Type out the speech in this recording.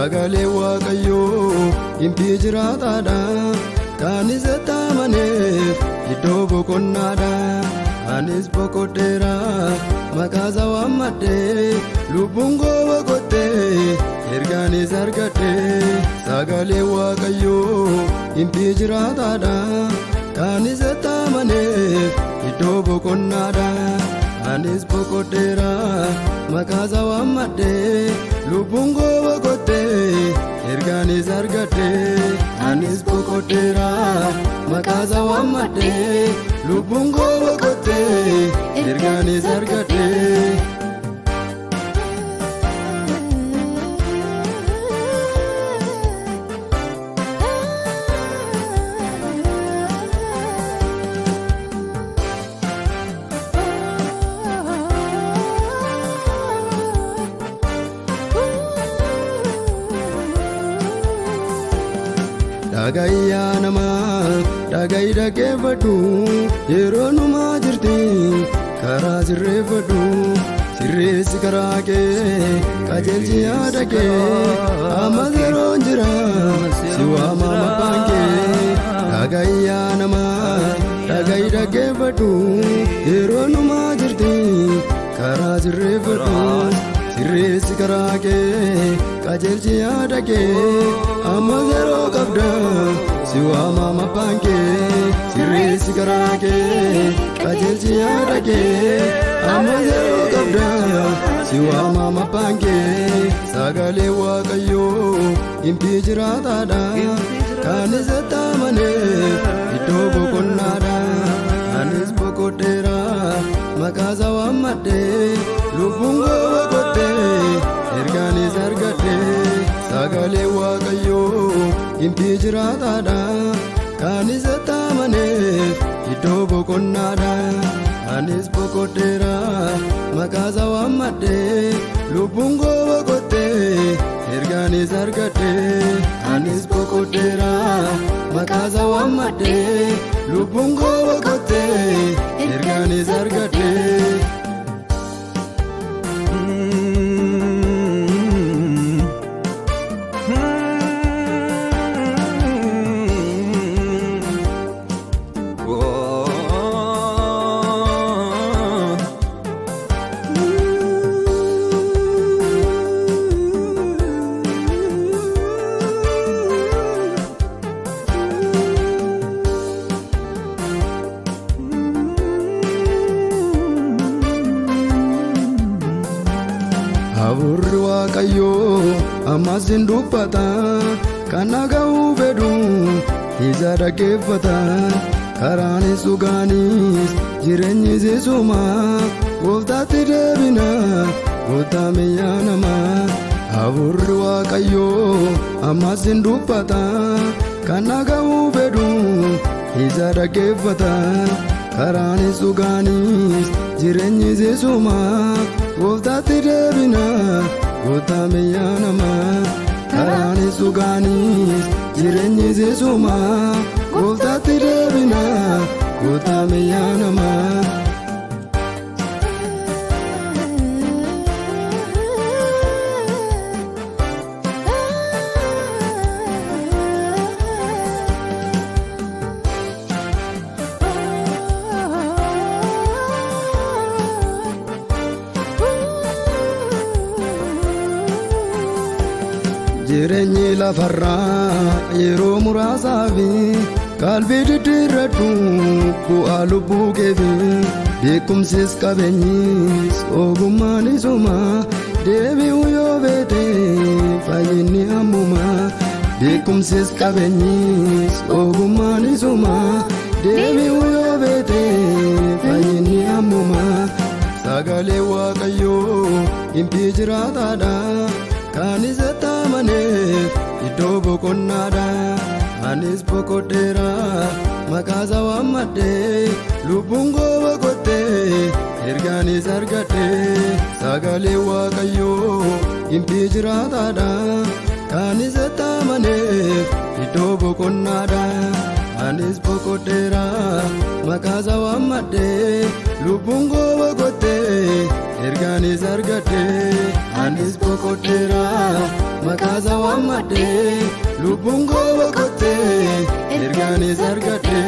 sagalee waaqayyoo himbii jiraataadha. Kan isatti amaneef iddoo boqonnaadha. Anis boqodheera maqaa isaa waammadhee lubbuun koo boqottee ergaanis argadhee. Sagalee waaqayyoo himbii jiraataadha. Kan isatti amaneef iddoo boqonnaadha. Anis boqodheera maqaa isaa waammadhee lubbuun koo boqottee ergaanis argadhee. Anis boqodheera maqaa isaa waammadhee lubbuun koo boqottee ergaanis argadhee. Dhagayyaa namaa dhagayi dhaggeeffadhu yeroo numaa jirti karaa sirreeffadhu. Sirreessi karaa kee qajeelchi yaada kee amma yeroon jira si waama maqaan kee. Dhagayyaa namaa dhagayi dhaggeeffadhu yeroo numaa jirti karaa sirreeffadhu. Sirreessi karaa kee qajeelchi yaada kee amma yeroo qabda si waama maqaan kee. Sirreessi karaa kee qajeelchi yaada kee amma yeroo qabda si waama maqaan kee. Sagalee waaqayyoo himbii jiraataadha. Kan isatti amaneef iddoo boqonnaadha. Anis boqodheera maqaa isaa waammadhee lubbuun koo boqottee ergaanis argadhee. Sagalee waaqayyoo himbii jiraataadha. Kan isatti amaneef iddoo boqonnaadha. Anis boqodheera maqaa isaa waammadhee lubbuun koo boqottee ergaanis argadhee. Anis boqodheera maqaa isaa waammadhee lubbuun koo boqottee ergaanis argadhee. Hafuurri waaqayyoo ammas hin dubbata. Kan dhaga'uu fedhu isa dhaggeeffata. Karaanis dhugaanis jireenyis isuma. Gooftaatti deebina gooftaa miyyaa namaa. Hafuurri waaqayyoo ammas hin dubbata. Kan dhaga'uu fedhu isa dhaggeeffata. Karaanis dhugaanis jireenyis isuma. Gooftaatti deebina gooftaa miyyaa namaa. Karaanis dhugaanis jireenyis isuma. Gooftaatti deebina gooftaa miyyaa namaa. Jireenyi lafarraa yeroo muraasaaf qalbii diddiirradhu bu'aa lubbuu keefi. Beekumsis qabeenyis ogummaan isuma. Deebi'uu yoo feete fayyinni ammuma. Beekumsis qabeenyis ogummaan isuma. Deebi'uu yoo feete fayyinni ammuma. Sagalee waaqayyoo himbii jiraataadha. Kan isatti amaneef iddoo boqonnaadha. Anis boqodheera maqaa isaa waammadhee lubbuun koo boqottee ergaanis argadhee. Sagalee waaqayyoo himbii jiraataadha. Kan isatti amaneef iddoo boqonnaadha. anis boqodheera maqaasaa waammadhee lubbuun koo boqottee ergaanis argadhe anis boqodheera maqaasaa waammadhee lubbuun koo boqottee ergaanis argadhe.